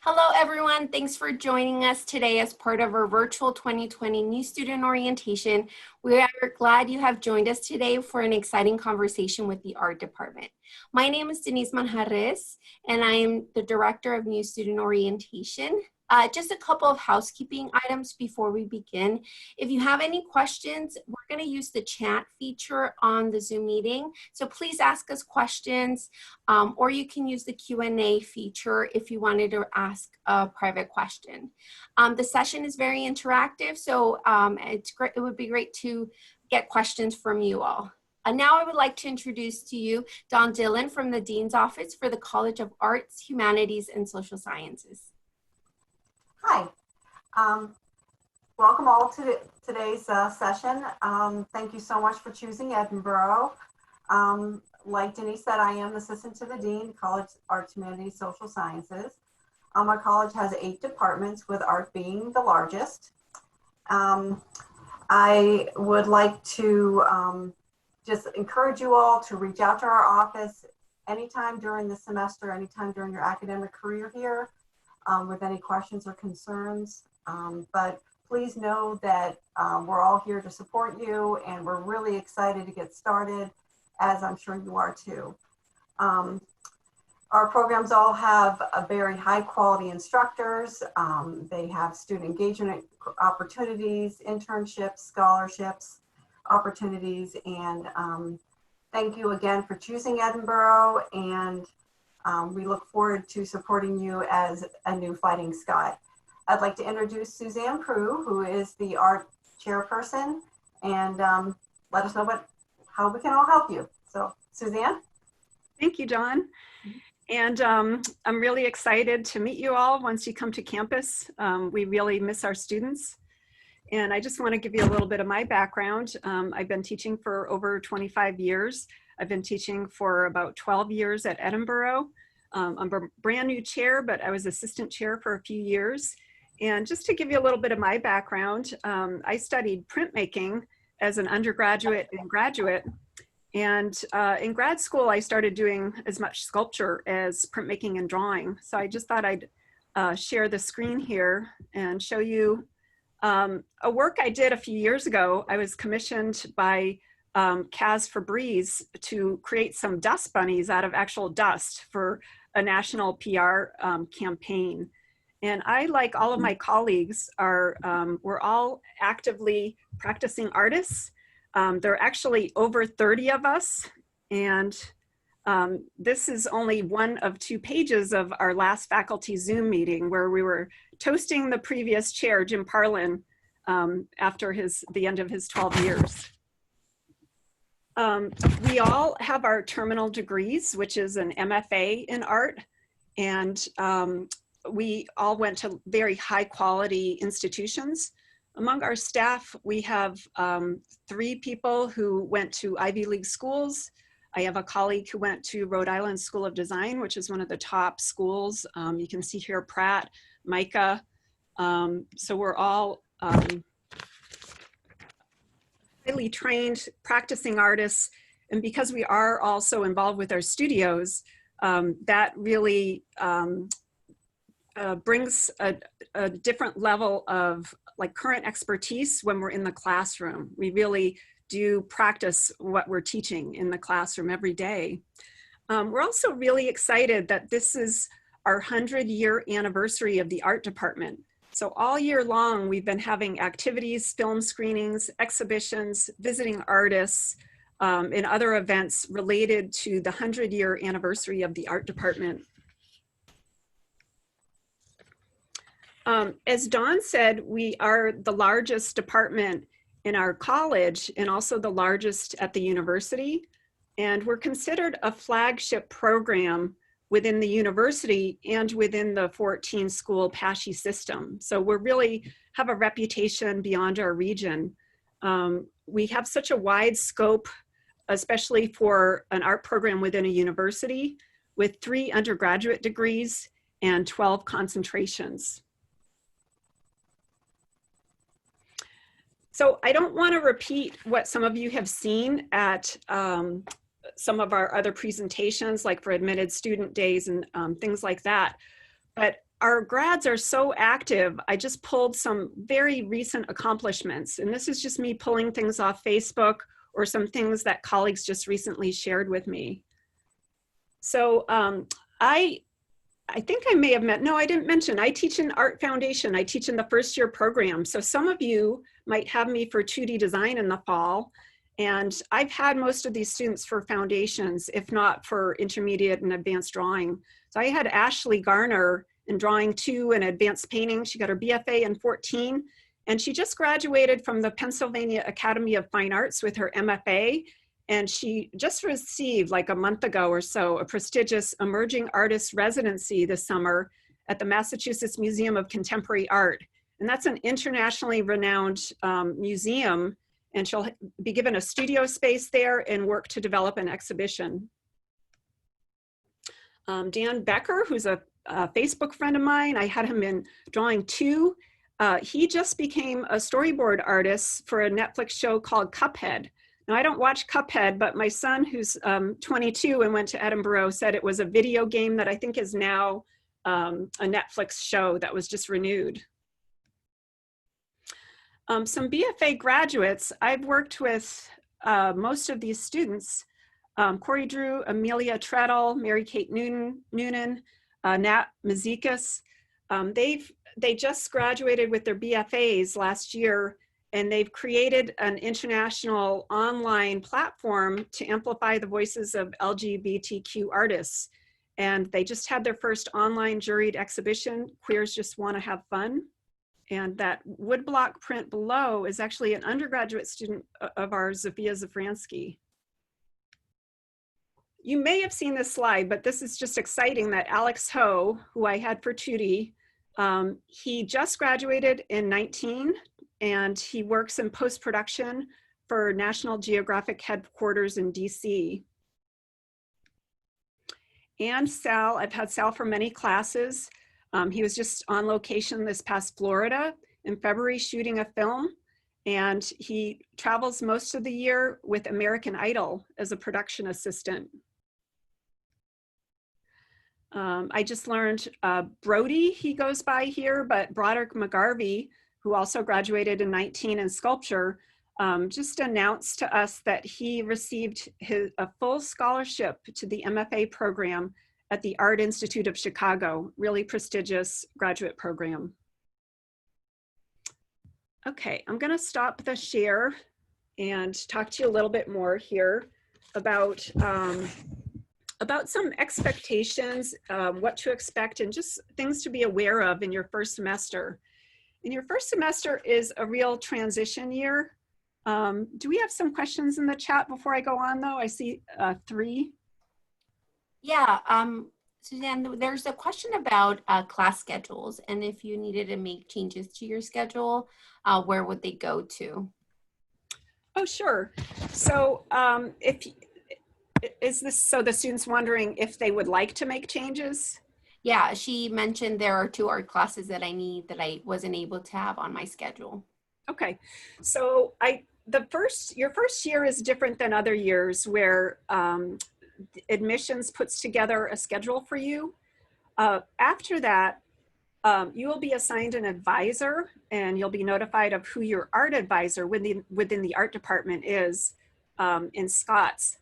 Hello, everyone. Thanks for joining us today as part of our virtual 2020 New Student Orientation. We are glad you have joined us today for an exciting conversation with the Art Department. My name is Denise Manjarres, and I am the Director of New Student Orientation. Just a couple of housekeeping items before we begin. If you have any questions, we're going to use the chat feature on the Zoom meeting. So please ask us questions, or you can use the Q&A feature if you wanted to ask a private question. The session is very interactive, so it would be great to get questions from you all. Now I would like to introduce to you Dawn Dillon from the Dean's Office for the College of Arts, Humanities, and Social Sciences. Hi, welcome all to today's session. Thank you so much for choosing Edinboro. Like Denise said, I am assistant to the Dean, College Arts, Humanities, Social Sciences. Our college has 8 departments, with art being the largest. I would like to just encourage you all to reach out to our office anytime during the semester, anytime during your academic career here. With any questions or concerns, but please know that we're all here to support you, and we're really excited to get started, as I'm sure you are too. Our programs all have a very high quality instructors. They have student engagement opportunities, internships, scholarships, opportunities, and thank you again for choosing Edinboro, and we look forward to supporting you as a new Fighting Scot. I'd like to introduce Suzanne Prue, who is the art chairperson, and let us know how we can all help you. So, Suzanne? Thank you, Dawn. And I'm really excited to meet you all once you come to campus. We really miss our students. And I just want to give you a little bit of my background. I've been teaching for over 25 years. I've been teaching for about 12 years at Edinboro. I'm a brand new chair, but I was assistant chair for a few years. And just to give you a little bit of my background, I studied printmaking as an undergraduate and graduate. And in grad school, I started doing as much sculpture as printmaking and drawing. So I just thought I'd share the screen here and show you a work I did a few years ago. I was commissioned by Kaz Febreze to create some dust bunnies out of actual dust for a national PR campaign. And I, like all of my colleagues, we're all actively practicing artists. There are actually over 30 of us, and this is only one of 2 pages of our last faculty Zoom meeting, where we were toasting the previous chair, Jim Parlin, after the end of his 12 years. We all have our terminal degrees, which is an MFA in art, and we all went to very high quality institutions. Among our staff, we have 3 people who went to Ivy League schools. I have a colleague who went to Rhode Island School of Design, which is one of the top schools. You can see here Pratt, Micah. So we're all highly trained practicing artists, and because we are also involved with our studios, that really brings a different level of current expertise when we're in the classroom. We really do practice what we're teaching in the classroom every day. We're also really excited that this is our 100-year anniversary of the art department. So all year long, we've been having activities, film screenings, exhibitions, visiting artists, and other events related to the 100-year anniversary of the art department. As Dawn said, we are the largest department in our college and also the largest at the university. And we're considered a flagship program within the university and within the 14-school PASHE system. So we really have a reputation beyond our region. We have such a wide scope, especially for an art program within a university, with 3 undergraduate degrees and 12 concentrations. So I don't want to repeat what some of you have seen at some of our other presentations, like for admitted student days and things like that. But our grads are so active. I just pulled some very recent accomplishments, and this is just me pulling things off Facebook or some things that colleagues just recently shared with me. So I think I may have no, I didn't mention, I teach in Art Foundation. I teach in the first year program. So some of you might have me for 2D design in the fall. And I've had most of these students for foundations, if not for intermediate and advanced drawing. So I had Ashley Garner in drawing 2 and advanced painting. She got her BFA in 14. And she just graduated from the Pennsylvania Academy of Fine Arts with her MFA. And she just received, like a month ago or so, a prestigious Emerging Artist Residency this summer at the Massachusetts Museum of Contemporary Art. And that's an internationally renowned museum, and she'll be given a studio space there and work to develop an exhibition. Dan Becker, who's a Facebook friend of mine, I had him in drawing 2. He just became a storyboard artist for a Netflix show called Cuphead. Now, I don't watch Cuphead, but my son, who's 22 and went to Edinboro, said it was a video game that I think is now a Netflix show that was just renewed. Some BFA graduates, I've worked with most of these students, Corey Drew, Amelia Treadle, Mary Kate Noonan, Nat Mazikas. They just graduated with their BFAs last year, and they've created an international online platform to amplify the voices of LGBTQ artists. And they just had their first online juried exhibition, Queers Just Want to Have Fun. And that woodblock print below is actually an undergraduate student of ours, Zofia Zafransky. You may have seen this slide, but this is just exciting that Alex Ho, who I had for 2D, he just graduated in 19, and he works in post-production for National Geographic headquarters in DC. And Sal, I've had Sal for many classes. He was just on location this past Florida in February shooting a film, and he travels most of the year with American Idol as a production assistant. I just learned Brody, he goes by here, but Broderick McGarvey, who also graduated in 19 in sculpture, just announced to us that he received a full scholarship to the MFA program at the Art Institute of Chicago, really prestigious graduate program. Okay, I'm gonna stop the share and talk to you a little bit more here about some expectations, what to expect, and just things to be aware of in your first semester. And your first semester is a real transition year. Do we have some questions in the chat before I go on though? I see 3. Yeah, Suzanne, there's a question about class schedules, and if you needed to make changes to your schedule, where would they go to? Oh, sure. So so the students wondering if they would like to make changes? Yeah, she mentioned there are 2 art classes that I need that I wasn't able to have on my schedule. Okay, so your first year is different than other years where admissions puts together a schedule for you. After that, you will be assigned an advisor, and you'll be notified of who your art advisor within the art department is in Scots.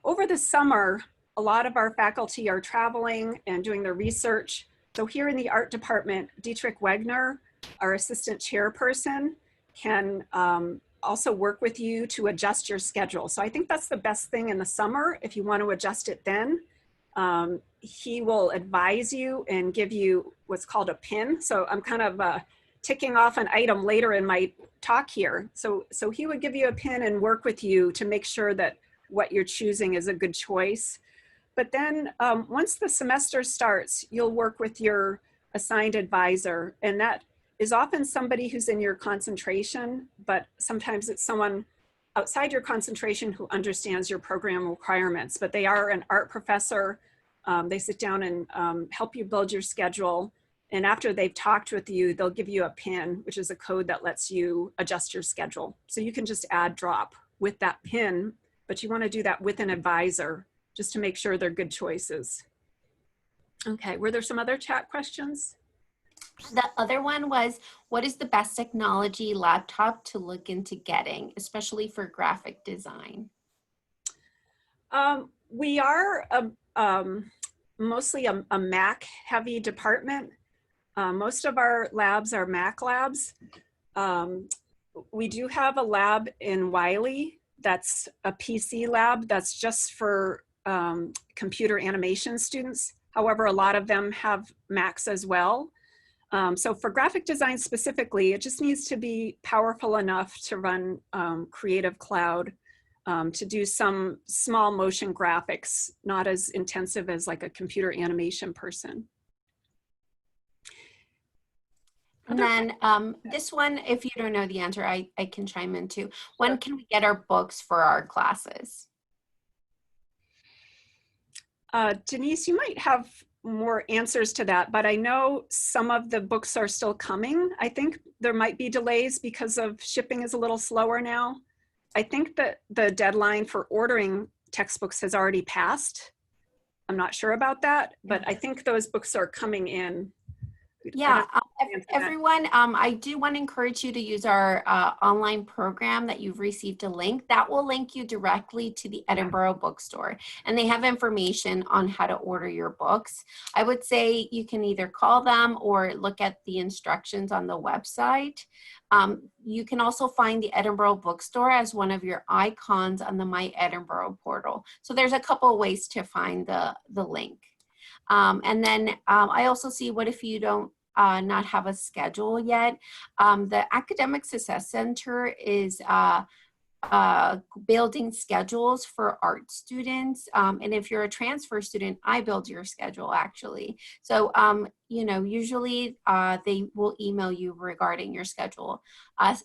Over the summer, a lot of our faculty are traveling and doing their research. So here in the art department, Dietrich Wegner, our assistant chairperson, can also work with you to adjust your schedule. So I think that's the best thing in the summer. If you want to adjust it then, he will advise you and give you what's called a pin. So I'm kind of ticking off an item later in my talk here. So he would give you a pin and work with you to make sure that what you're choosing is a good choice. But then once the semester starts, you'll work with your assigned advisor, and that is often somebody who's in your concentration, but sometimes it's someone outside your concentration who understands your program requirements, but they are an art professor. They sit down and help you build your schedule. And after they've talked with you, they'll give you a pin, which is a code that lets you adjust your schedule. So you can just add drop with that pin, but you want to do that with an advisor just to make sure they're good choices. Okay, were there some other chat questions? The other one was, what is the best technology laptop to look into getting, especially for graphic design? We are mostly a Mac heavy department. Most of our labs are Mac labs. We do have a lab in Wiley that's a PC lab that's just for computer animation students. However, a lot of them have Macs as well. So for graphic design specifically, it just needs to be powerful enough to run Creative Cloud, to do some small motion graphics, not as intensive as like a computer animation person. And then this one, if you don't know the answer, I can chime in too. When Sure. can we get our books for our classes? Denise, you might have more answers to that, but I know some of the books are still coming. I think there might be delays because of shipping is a little slower now. I think that the deadline for ordering textbooks has already passed. I'm not sure about that, but I think those books are coming in. Yeah, everyone, I do want to encourage you to use our online program that you've received a link. That will link you directly to the Edinboro bookstore, and they have information on how to order your books. I would say you can either call them or look at the instructions on the website. You can also find the Edinboro bookstore as one of your icons on the My Edinboro portal. So there's a couple of ways to find the link. And then I also see, what if you don't not have a schedule yet? The Academic Success Center is building schedules for art students. And if you're a transfer student, I build your schedule actually. So, you know, usually they will email you regarding your schedule.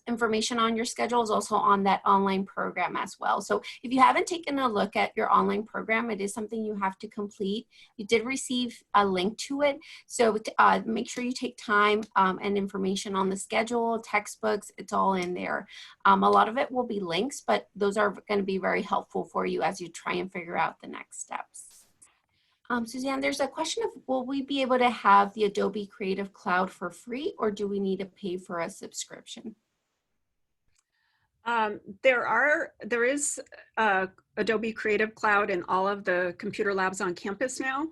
Information on your schedule is also on that online program as well. So if you haven't taken a look at your online program, it is something you have to complete. You did receive a link to it. So make sure you take time and information on the schedule, textbooks, it's all in there. A lot of it will be links, but those are going to be very helpful for you as you try and figure out the next steps. Suzanne, there's a question of, will we be able to have the Adobe Creative Cloud for free, or do we need to pay for a subscription? There is Adobe Creative Cloud in all of the computer labs on campus now.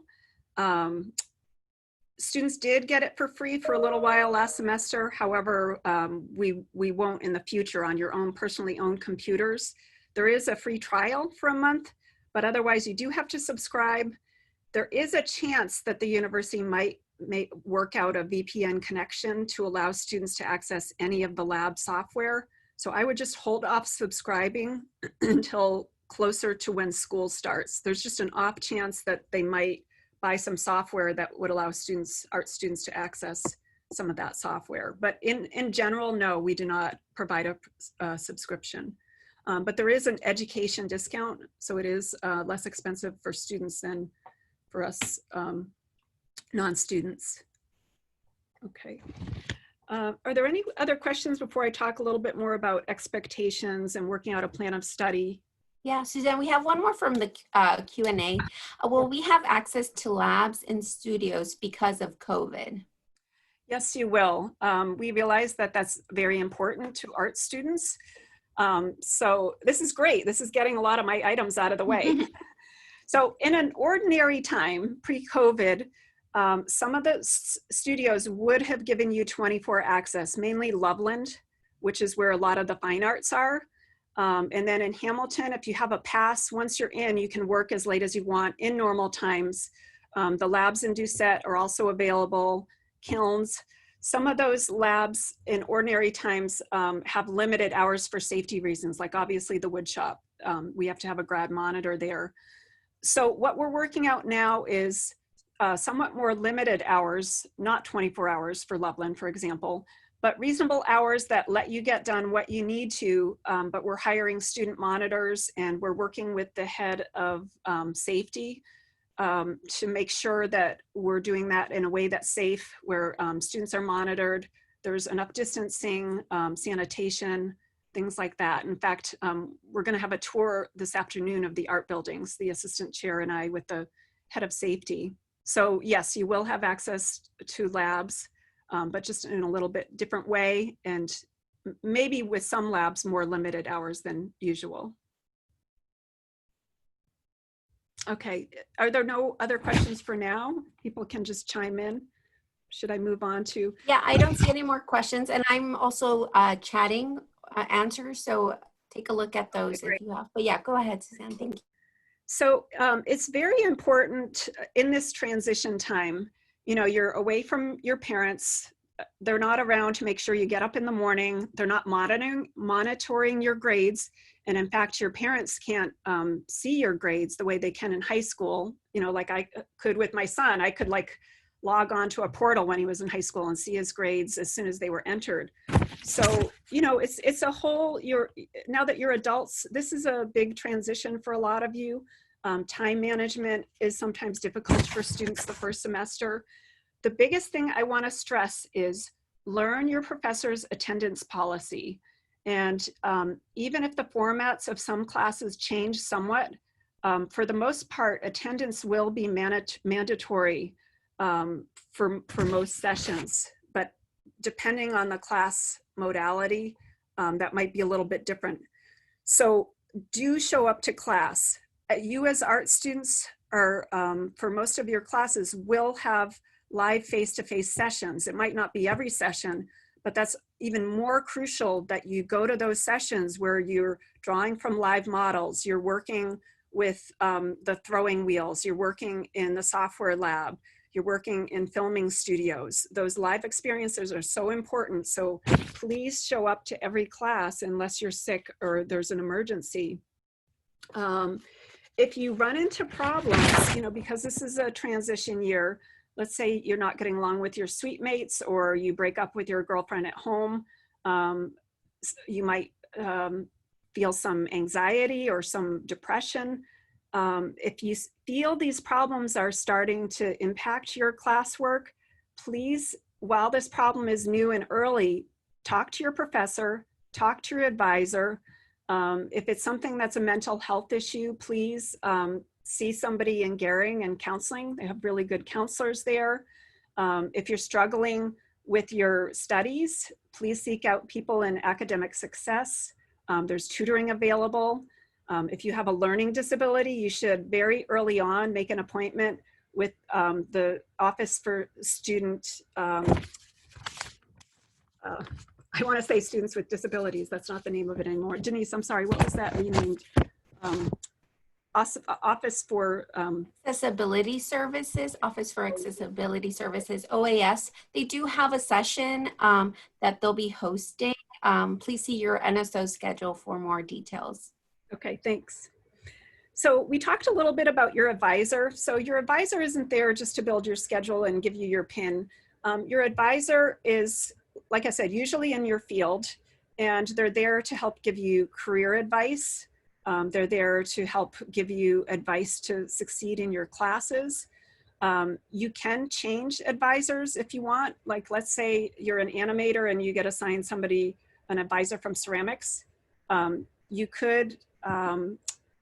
Students did get it for free for a little while last semester. However, we won't in the future on your own personally owned computers. There is a free trial for a month, but otherwise you do have to subscribe. There is a chance that the university might work out a VPN connection to allow students to access any of the lab software. So I would just hold off subscribing until closer to when school starts. There's just an off chance that they might buy some software that would allow art students to access some of that software. But in general, no, we do not provide a subscription. But there is an education discount, so it is less expensive for students than for us non-students. Okay. Are there any other questions before I talk a little bit more about expectations and working out a plan of study? Yeah, Suzanne, we have one more from the Q&A. Will we have access to labs and studios because of COVID? Yes, you will. We realize that that's very important to art students. So this is great. This is getting a lot of my items out of the way. So in an ordinary time, pre-COVID, some of the studios would have given you 24 access, mainly Loveland, which is where a lot of the fine arts are. And then in Hamilton, if you have a pass, once you're in, you can work as late as you want in normal times. The labs in Doucette are also available, kilns. Some of those labs in ordinary times have limited hours for safety reasons, like obviously the wood shop. We have to have a grad monitor there. So what we're working out now is somewhat more limited hours, not 24 hours for Loveland, for example, but reasonable hours that let you get done what you need to, but we're hiring student monitors and we're working with the head of safety to make sure that we're doing that in a way that's safe, where students are monitored, there's enough distancing, sanitation, things like that. In fact, we're gonna have a tour this afternoon of the art buildings, the assistant chair and I with the head of safety. So yes, you will have access to labs, but just in a little bit different way, and maybe with some labs more limited hours than usual. Okay, are there no other questions for now? People can just chime in. Should I move on to? Yeah, I don't see any more questions, and I'm also chatting answers, so take a look at those if you have. But yeah, go ahead, Suzanne. Thank you. So it's very important in this transition time. You know, you're away from your parents. They're not around to make sure you get up in the morning. They're not monitoring your grades. And in fact, your parents can't see your grades the way they can in high school. You know, like I could with my son, I could like log on to a portal when he was in high school and see his grades as soon as they were entered. So, you know, it's a whole, now that you're adults, this is a big transition for a lot of you. Time management is sometimes difficult for students the first semester. The biggest thing I want to stress is learn your professor's attendance policy. And even if the formats of some classes change somewhat, for the most part, attendance will be mandatory for most sessions, but depending on the class modality, that might be a little bit different. So do show up to class. You as art students are, for most of your classes, will have live face-to-face sessions. It might not be every session, but that's even more crucial that you go to those sessions where you're drawing from live models, you're working with the throwing wheels, you're working in the software lab, you're working in filming studios. Those live experiences are so important. So please show up to every class unless you're sick or there's an emergency. If you run into problems, you know, because this is a transition year, let's say you're not getting along with your suite mates or you break up with your girlfriend at home, you might feel some anxiety or some depression. If you feel these problems are starting to impact your classwork, please, while this problem is new and early, talk to your professor, talk to your advisor. If it's something that's a mental health issue, please see somebody in Gehring and counseling. They have really good counselors there. If you're struggling with your studies, please seek out people in academic success. There's tutoring available. If you have a learning disability, you should very early on make an appointment with the Office for Student, I want to say Students with Disabilities. That's not the name of it anymore. Denise, I'm sorry, what was that renamed? Office for Accessibility Services, Office for Accessibility Services, OAS. They do have a session that they'll be hosting. Please see your NSO schedule for more details. Okay, thanks. So we talked a little bit about your advisor. So your advisor isn't there just to build your schedule and give you your PIN. Your advisor is, like I said, usually in your field, and they're there to help give you career advice. They're there to help give you advice to succeed in your classes. You can change advisors if you want. Like, let's say you're an animator and you get assigned somebody, an advisor from ceramics. You could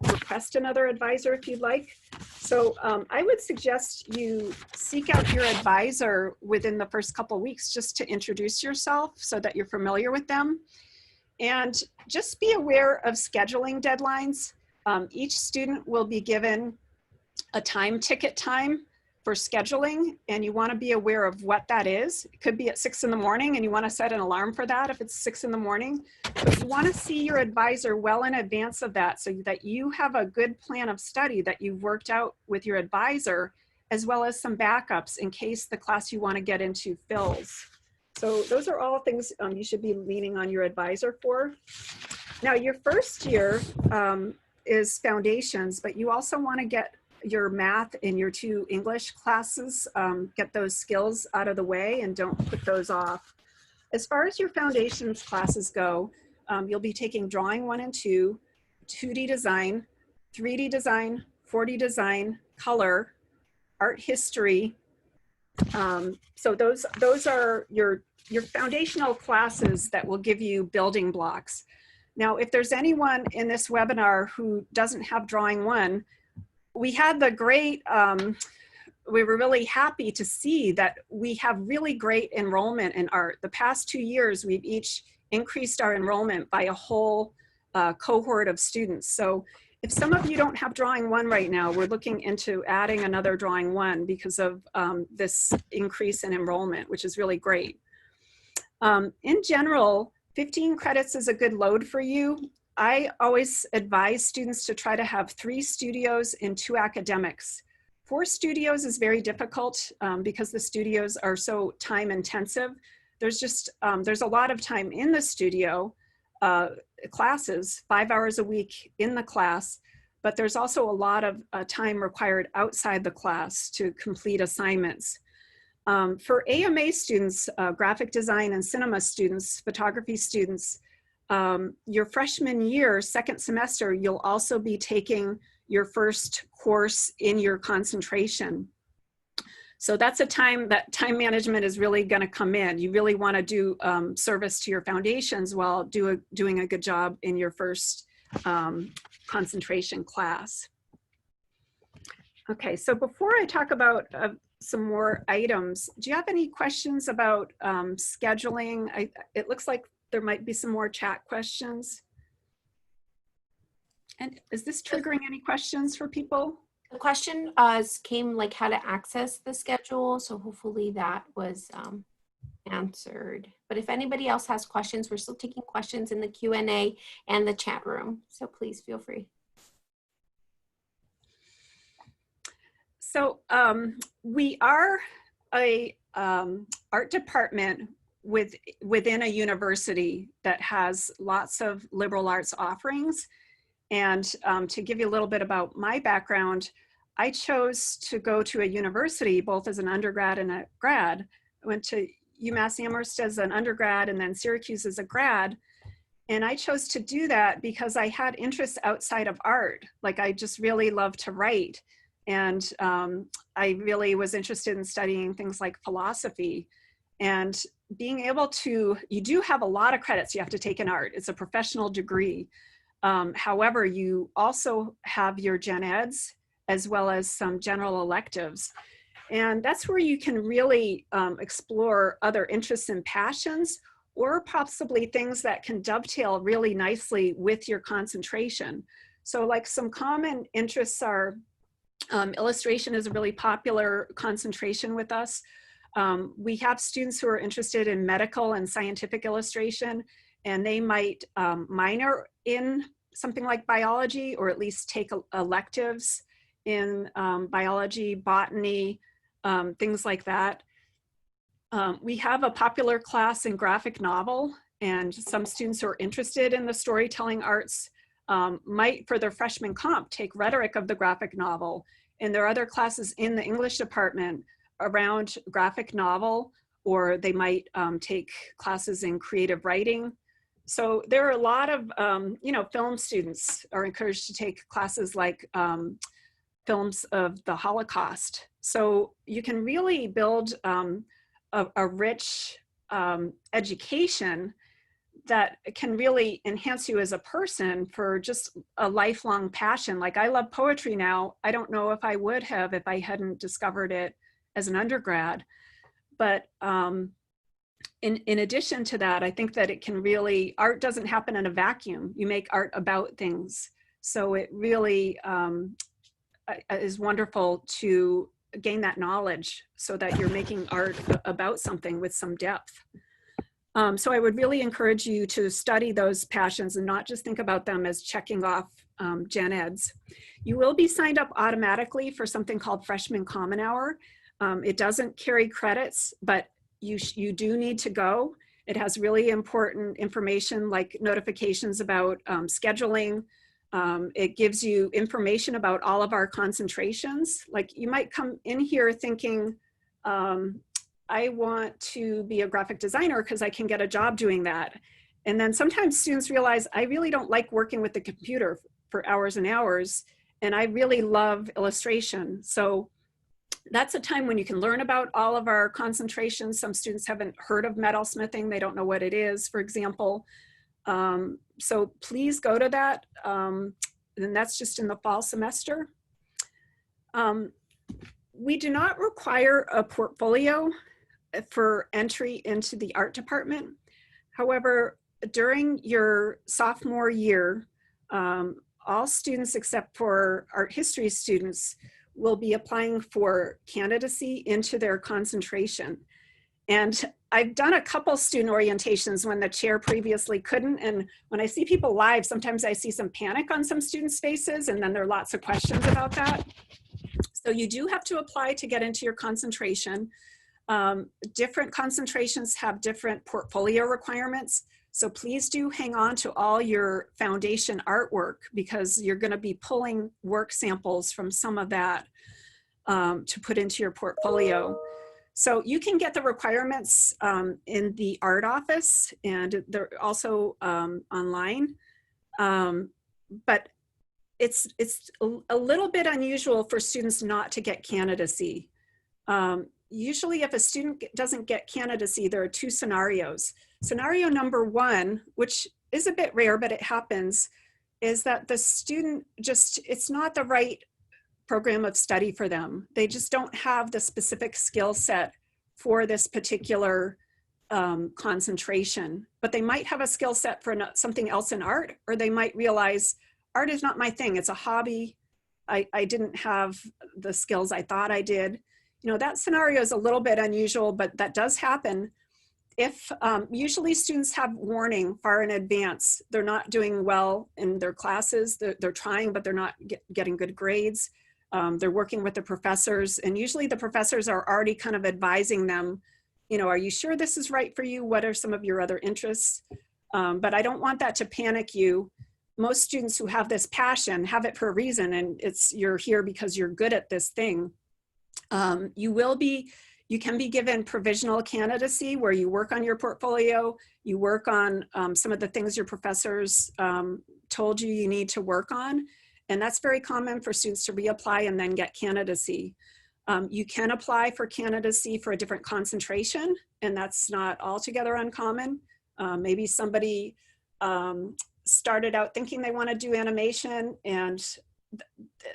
request another advisor if you'd like. So I would suggest you seek out your advisor within the first couple of weeks just to introduce yourself so that you're familiar with them. And just be aware of scheduling deadlines. Each student will be given a ticket time for scheduling, and you want to be aware of what that is. It could be at 6 in the morning and you want to set an alarm for that if it's 6 in the morning. But you want to see your advisor well in advance of that so that you have a good plan of study that you've worked out with your advisor, as well as some backups in case the class you want to get into fills. So those are all things you should be leaning on your advisor for. Now, your first year is foundations, but you also want to get your math and your 2 English classes, get those skills out of the way and don't put those off. As far as your foundations classes go, you'll be taking drawing 1 and 2, 2D design, 3D design, 4D design, color, art history. So those are your foundational classes that will give you building blocks. Now, if there's anyone in this webinar who doesn't have drawing 1, we had the great we were really happy to see that we have really great enrollment in art. The past 2 years, we've each increased our enrollment by a whole cohort of students. So if some of you don't have drawing 1 right now, we're looking into adding another drawing 1 because of this increase in enrollment, which is really great. In general, 15 credits is a good load for you. I always advise students to try to have 3 studios and 2 academics. 4 studios is very difficult because the studios are so time intensive. There's a lot of time in the studio, classes, 5 hours a week in the class, but there's also a lot of time required outside the class to complete assignments. For AMA students, graphic design and cinema students, photography students, your freshman year, second semester, you'll also be taking your first course in your concentration. So that's a time that time management is really going to come in. You really want to do service to your foundations while doing a good job in your first concentration class. Okay, so before I talk about some more items, do you have any questions about scheduling? It looks like there might be some more chat questions. And is this triggering any questions for people? The question came like how to access the schedule. So hopefully that was answered. But if anybody else has questions, we're still taking questions in the Q&A and the chat room. So please feel free. So we are a art department within a university that has lots of liberal arts offerings. And to give you a little bit about my background, I chose to go to a university both as an undergrad and a grad. I went to UMass Amherst as an undergrad and then Syracuse as a grad. And I chose to do that because I had interests outside of art. Like I just really love to write. And I really was interested in studying things like philosophy. And being able to, you do have a lot of credits you have to take in art. It's a professional degree. However, you also have your gen eds as well as some general electives. And that's where you can really explore other interests and passions, or possibly things that can dovetail really nicely with your concentration. So like some common interests are, illustration is a really popular concentration with us. We have students who are interested in medical and scientific illustration, and they might minor in something like biology, or at least take electives in biology, botany, things like that. We have a popular class in graphic novel, and some students who are interested in the storytelling arts might, for their freshman comp, take rhetoric of the graphic novel. And there are other classes in the English department around graphic novel, or they might take classes in creative writing. So there are a lot of, film students are encouraged to take classes like films of the Holocaust. So you can really build a rich education that can really enhance you as a person for just a lifelong passion. Like I love poetry now. I don't know if I would have if I hadn't discovered it as an undergrad. But in addition to that, I think that it can really, art doesn't happen in a vacuum. You make art about things. So it really is wonderful to gain that knowledge so that you're making art about something with some depth. So I would really encourage you to study those passions and not just think about them as checking off gen eds. You will be signed up automatically for something called Freshman Common Hour. It doesn't carry credits, but you do need to go. It has really important information like notifications about scheduling. It gives you information about all of our concentrations. Like you might come in here thinking, I want to be a graphic designer because I can get a job doing that. And then sometimes students realize, I really don't like working with the computer for hours and hours, and I really love illustration. So that's a time when you can learn about all of our concentrations. Some students haven't heard of metalsmithing. They don't know what it is, for example. So please go to that. And that's just in the fall semester. We do not require a portfolio for entry into the art department. However, during your sophomore year, all students except for art history students will be applying for candidacy into their concentration. And I've done a couple student orientations when the chair previously couldn't. And when I see people live, sometimes I see some panic on some students' faces, and then there are lots of questions about that. So you do have to apply to get into your concentration. Different concentrations have different portfolio requirements. So please do hang on to all your foundation artwork, because you're going to be pulling work samples from some of that to put into your portfolio. So you can get the requirements in the art office, and they're also online. But it's a little bit unusual for students not to get candidacy. Usually if a student doesn't get candidacy, there are two scenarios. Scenario number one, which is a bit rare, but it happens, is that the student it's not the right program of study for them. They just don't have the specific skill set for this particular concentration, but they might have a skill set for something else in art, or they might realize art is not my thing, it's a hobby. I didn't have the skills I thought I did. You know, that scenario is a little bit unusual, but that does happen. If usually students have warning far in advance, they're not doing well in their classes, they're trying, but they're not getting good grades. They're working with the professors, and usually the professors are already kind of advising them, you know, are you sure this is right for you? What are some of your other interests? But I don't want that to panic you. Most students who have this passion have it for a reason, and you're here because you're good at this thing. You can be given provisional candidacy, where you work on your portfolio, you work on some of the things your professors told you need to work on. And that's very common for students to reapply and then get candidacy. You can apply for candidacy for a different concentration, and that's not altogether uncommon. Maybe somebody started out thinking they want to do animation, and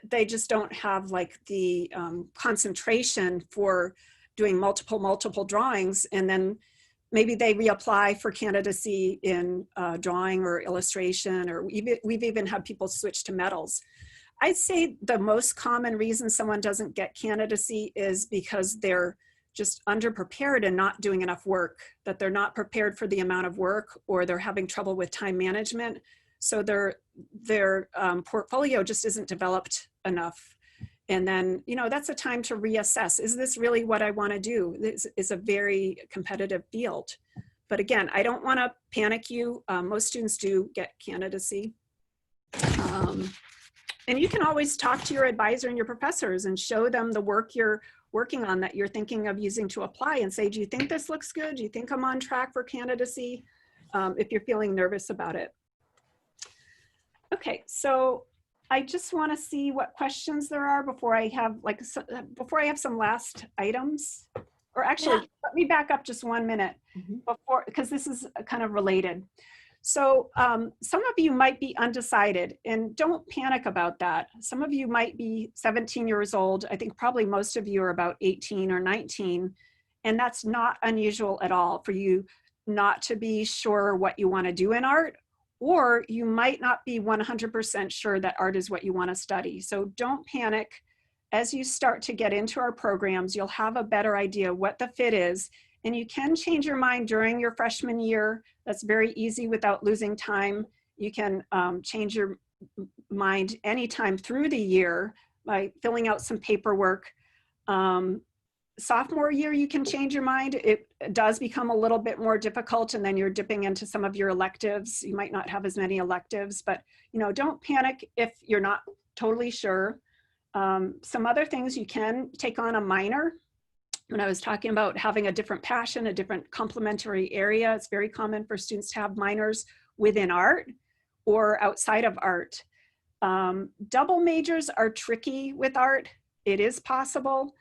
they just don't have like the concentration for doing multiple drawings, and then maybe they reapply for candidacy in drawing or illustration, or we've even had people switch to metals. I'd say the most common reason someone doesn't get candidacy is because they're just underprepared and not doing enough work, that they're not prepared for the amount of work, or they're having trouble with time management. So their portfolio just isn't developed enough. And then, you know, that's a time to reassess. Is this really what I want to do? This is a very competitive field. But again, I don't want to panic you. Most students do get candidacy. And you can always talk to your advisor and your professors and show them the work you're working on that you're thinking of using to apply, and say, do you think this looks good? Do you think I'm on track for candidacy? If you're feeling nervous about it. Okay, so I just want to see what questions there are before I have some last items. Or actually, let me back up just 1 minute before, because this is kind of related. So some of you might be undecided, and don't panic about that. Some of you might be 17 years old. I think probably most of you are about 18 or 19, and that's not unusual at all for you not to be sure what you want to do in art, or you might not be 100% sure that art is what you want to study. So don't panic. As you start to get into our programs, you'll have a better idea what the fit is, and you can change your mind during your freshman year. That's very easy without losing time. You can change your mind anytime through the year by filling out some paperwork. Sophomore year, you can change your mind. It does become a little bit more difficult, and then you're dipping into some of your electives. You might not have as many electives, but you know, don't panic if you're not totally sure. Some other things, you can take on a minor. When I was talking about having a different passion, a different complementary area, it's very common for students to have minors within art or outside of art. Double majors are tricky with art. It is possible.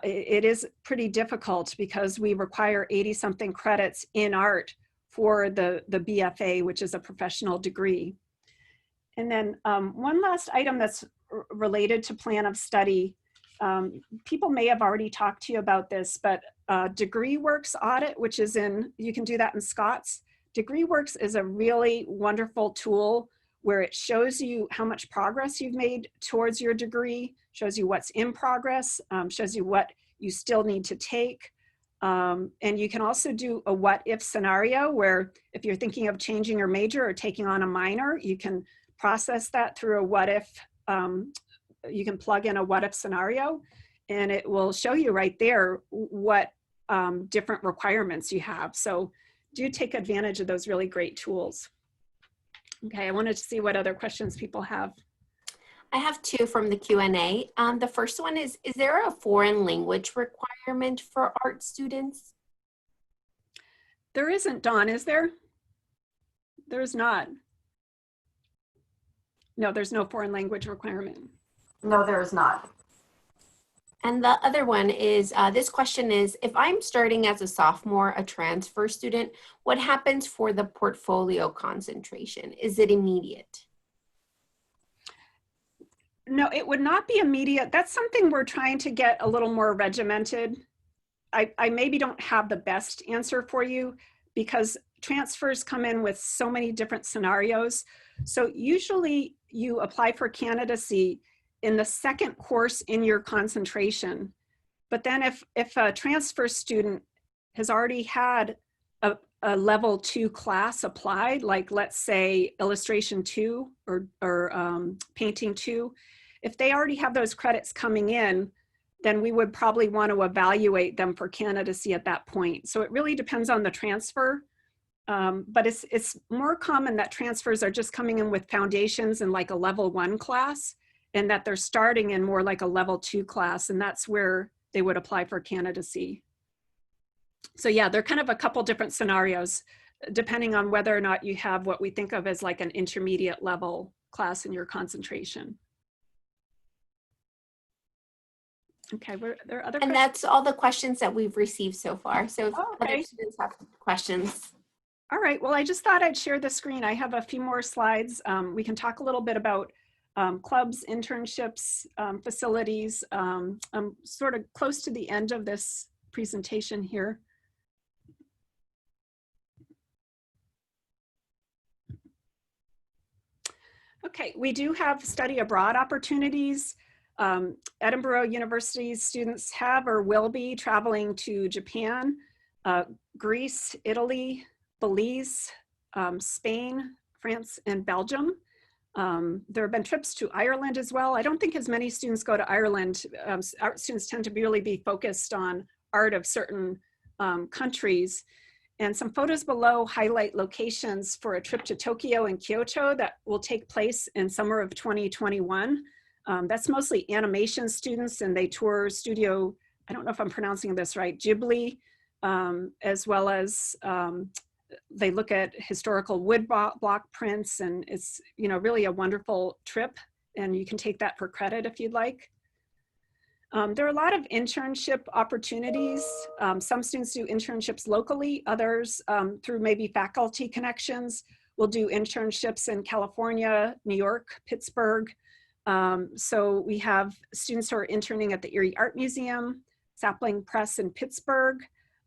It is pretty difficult because we require 80-something credits in art for the BFA, which is a professional degree. And then one last item that's related to plan of study. people may have already talked to you about this, but DegreeWorks audit, which is you can do that in Scott's. DegreeWorks is a really wonderful tool where it shows you how much progress you've made towards your degree, shows you what's in progress, shows you what you still need to take. And you can also do a what if scenario where if you're thinking of changing your major or taking on a minor, you can process that through a what if, you can plug in a what if scenario and it will show you right there what different requirements you have. So do take advantage of those really great tools. Okay, I wanted to see what other questions people have. I have two from the Q&A. The first one is there a foreign language requirement for art students? There isn't, Dawn, is there? There's not. No, there's no foreign language requirement. No, there is not. And the other one is, this question is, if I'm starting as a sophomore, a transfer student, what happens for the portfolio concentration? Is it immediate? No, it would not be immediate. That's something we're trying to get a little more regimented. I maybe don't have the best answer for you because transfers come in with so many different scenarios. So usually you apply for candidacy in the second course in your concentration. But then if a transfer student has already had a level 2 class applied, like let's say illustration 2 or painting 2, if they already have those credits coming in, then we would probably want to evaluate them for candidacy at that point. So it really depends on the transfer. But it's more common that transfers are just coming in with foundations in like a level 1 class and that they're starting in more like a level 2 class, and that's where they would apply for candidacy. So yeah, they're kind of a couple different scenarios depending on whether or not you have what we think of as like an intermediate level class in your concentration. Okay, were there other questions? And that's all the questions that we've received so far. So if other students have questions. All right, well, I just thought I'd share the screen. I have a few more slides. We can talk a little bit about clubs, internships, facilities. I'm sort of close to the end of this presentation here. Okay, we do have study abroad opportunities. Edinboro University students have or will be traveling to Japan, Greece, Italy, Belize, Spain, France, and Belgium. There have been trips to Ireland as well. I don't think as many students go to Ireland. Art students tend to really be focused on art of certain countries. And some photos below highlight locations for a trip to Tokyo and Kyoto that will take place in summer of 2021. That's mostly animation students, and they tour Studio, I don't know if I'm pronouncing this right, Ghibli, as well as they look at historical wood block prints, and it's, you know, really a wonderful trip, and you can take that for credit if you'd like. There are a lot of internship opportunities. Some students do internships locally, others through maybe faculty connections will do internships in California, New York, Pittsburgh. So we have students who are interning at the Erie Art Museum, Sapling Press in Pittsburgh,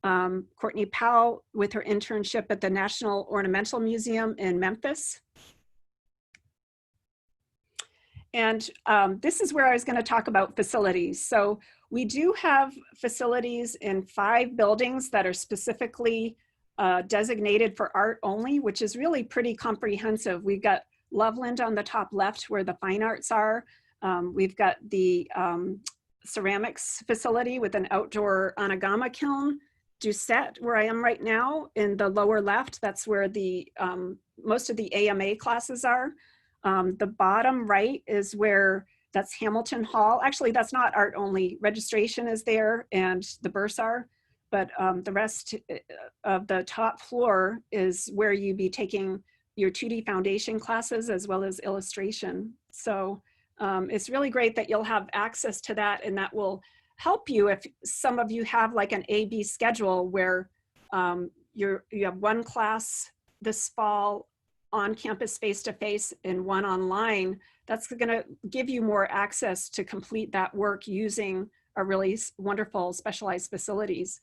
Courtney Powell with her internship at the National Ornamental Museum in Memphis. And this is where I was going to talk about facilities. So we do have facilities in 5 buildings that are specifically designated for art only, which is really pretty comprehensive. We've got Loveland on the top left where the fine arts are. We've got the ceramics facility with an outdoor anagama kiln. Doucette, where I am right now, in the lower left, that's where the most of the AMA classes are. The bottom right is where, that's Hamilton Hall. Actually, that's not art only. Registration is there and the bursts are, but the rest of the top floor is where you'd be taking your 2D foundation classes as well as illustration. So it's really great that you'll have access to that, and that will help you if some of you have like an A-B schedule where you have one class this fall on campus face-to-face and one online, that's going to give you more access to complete that work using our really wonderful specialized facilities.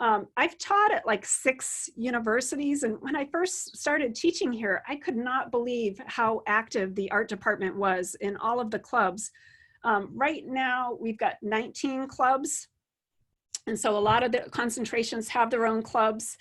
I've taught at like 6 universities, and when I first started teaching here, I could not believe how active the art department was in all of the clubs. Right now, we've got 19 clubs, and so a lot of the concentrations have their own clubs,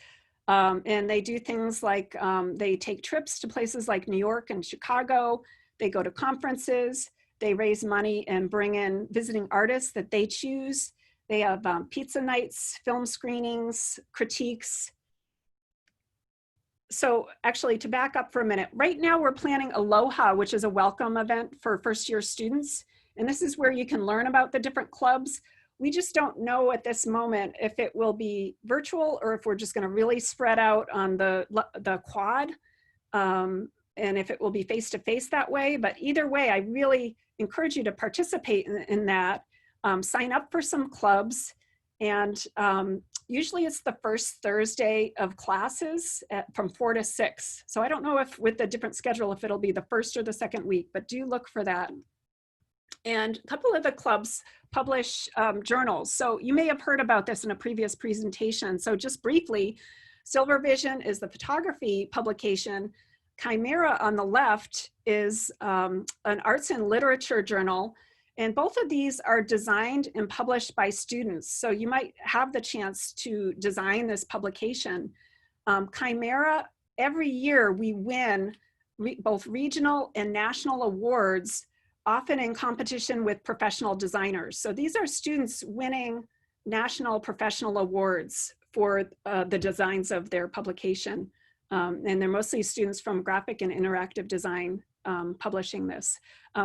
and they do things like they take trips to places like New York and Chicago, they go to conferences, they raise money and bring in visiting artists that they choose. They have pizza nights, film screenings, critiques. So actually, to back up for a minute, right now we're planning Aloha, which is a welcome event for first-year students. And this is where you can learn about the different clubs. We just don't know at this moment if it will be virtual or if we're just going to really spread out on the quad, and if it will be face-to-face that way. But either way, I really encourage you to participate in that. Sign up for some clubs, and usually it's the first Thursday of classes from 4 to 6. So I don't know if with the different schedule, if it'll be the first or the second week, but do look for that. And a couple of the clubs publish journals. So you may have heard about this in a previous presentation. So just briefly, Silver Vision is the photography publication. Chimera on the left is an arts and literature journal. And both of these are designed and published by students. So you might have the chance to design this publication. Chimera, every year we win both regional and national awards, often in competition with professional designers. So these are students winning national professional awards for the designs of their publication. And they're mostly students from graphic and interactive design publishing this.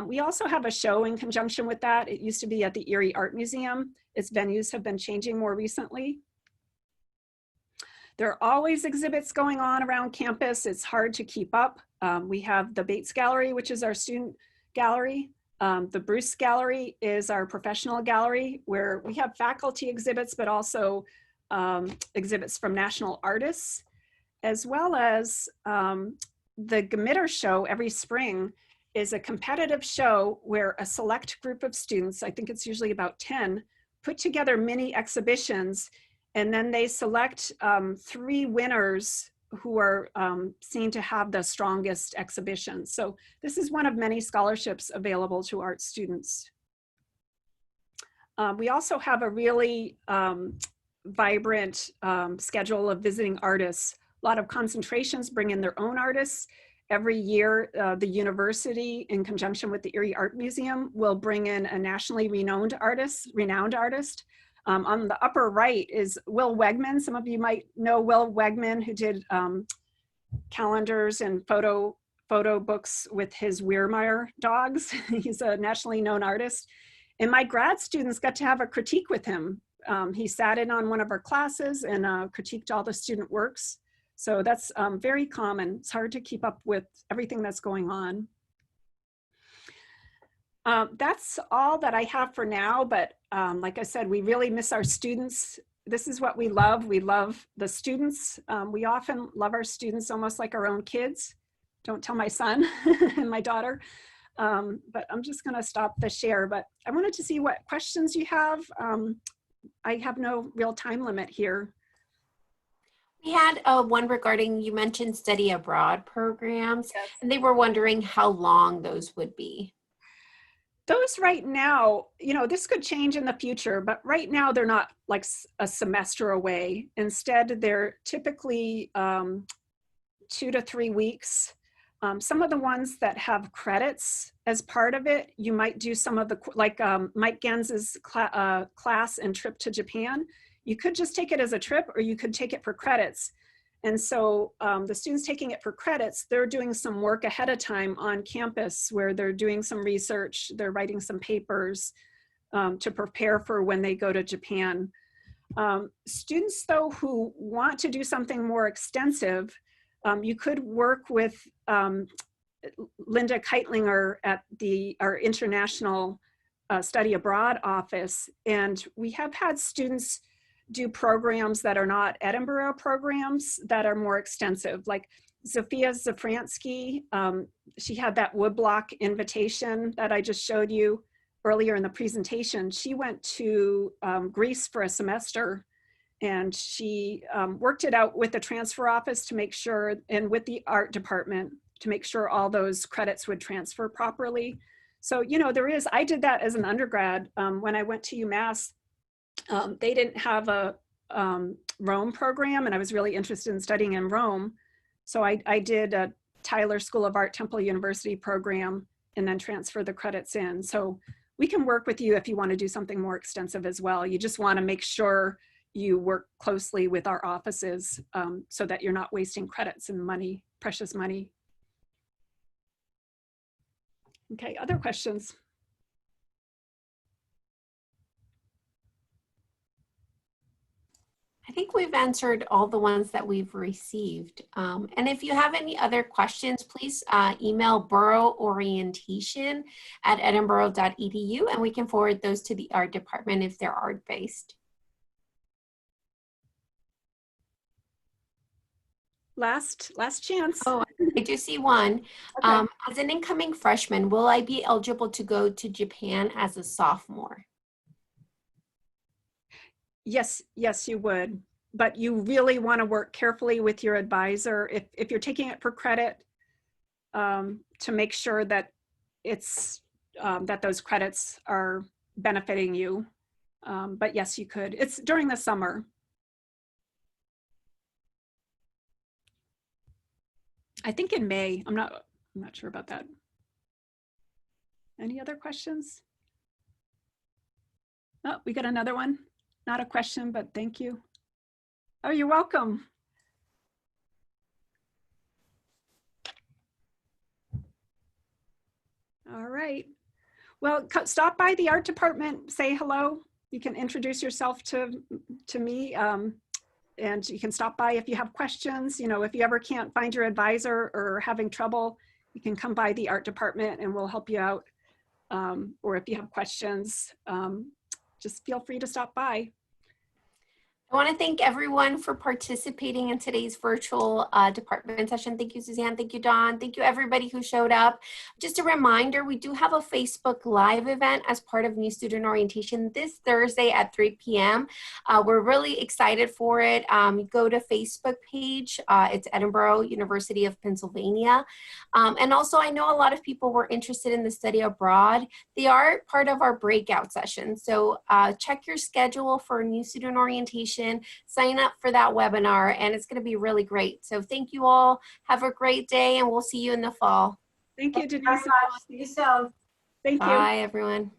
We also have a show in conjunction with that. It used to be at the Erie Art Museum. Its venues have been changing more recently. There are always exhibits going on around campus. It's hard to keep up. We have the Bates Gallery, which is our student gallery. The Bruce Gallery is our professional gallery, where we have faculty exhibits, but also exhibits from national artists, as well as the Gmitter show every spring is a competitive show where a select group of students, I think it's usually about 10, put together mini exhibitions, and then they select 3 winners who are seen to have the strongest exhibitions. So this is one of many scholarships available to art students. We also have a really vibrant schedule of visiting artists. A lot of concentrations bring in their own artists. Every year, the university, in conjunction with the Erie Art Museum, will bring in a nationally renowned artist. On the upper right is Will Wegman. Some of you might know Will Wegman, who did calendars and photo books with his Weirmeyer dogs. He's a nationally known artist. And my grad students got to have a critique with him. He sat in on one of our classes and critiqued all the student works. So that's very common. It's hard to keep up with everything that's going on. That's all that I have for now, but like I said, we really miss our students. This is what we love. We love the students. We often love our students almost like our own kids. Don't tell my son and my daughter. But I'm just gonna stop the share, but I wanted to see what questions you have. I have no real time limit here. We had one regarding, you mentioned study abroad programs, Yes. and they were wondering how long those would be. Those right now, you know, this could change in the future, but right now they're not like a semester away. Instead, they're typically 2 to 3 weeks. Some of the ones that have credits as part of it, you might do some of the, like Mike Genz's class and trip to Japan. You could just take it as a trip, or you could take it for credits. And so the students taking it for credits, they're doing some work ahead of time on campus where they're doing some research, they're writing some papers to prepare for when they go to Japan. Students though who want to do something more extensive, you could work with Linda Keitlinger at our International Study Abroad office. And we have had students do programs that are not Edinboro programs that are more extensive. Like Zofia Zafransky, she had that woodblock invitation that I just showed you earlier in the presentation. She went to Greece for a semester, and she worked it out with the transfer office to make sure, and with the art department to make sure all those credits would transfer properly. So, you know, I did that as an undergrad. When I went to UMass, they didn't have a Rome program, and I was really interested in studying in Rome. So I did a Tyler School of Art Temple University program and then transfer the credits in. So we can work with you if you want to do something more extensive as well. You just want to make sure you work closely with our offices so that you're not wasting credits and money, precious money. Okay, other questions? I think we've answered all the ones that we've received. And if you have any other questions, please email borough-orientation@edinboro.edu, and we can forward those to the art department if they're art-based. Last chance. Oh, I do see one. Okay. As an incoming freshman, will I be eligible to go to Japan as a sophomore? Yes, you would, but you really want to work carefully with your advisor if you're taking it for credit, to make sure that it's that those credits are benefiting you. But yes, you could. It's during the summer. I think in May. I'm not sure about that. Any other questions? Oh, we got another one. Not a question, but thank you. Oh, you're welcome. All right. Well, stop by the art department, say hello. You can introduce yourself to me, and you can stop by if you have questions. You know, if you ever can't find your advisor or having trouble, you can come by the art department and we'll help you out. Or if you have questions, just feel free to stop by. I want to thank everyone for participating in today's virtual department session. Thank you, Suzanne. Thank you, Dawn. Thank you, everybody who showed up. Just a reminder, we do have a Facebook Live event as part of New Student Orientation this Thursday at 3 p.m. We're really excited for it. Go to Facebook page. It's Edinboro, University of Pennsylvania. And also, I know a lot of people were interested in the study abroad. They are part of our breakout session. So check your schedule for New Student Orientation. Sign up for that webinar, and it's going to be really great. So thank you all. Have a great day, and we'll see you in the fall. Thank you, Denise. See you soon. Thank you. Bye, everyone.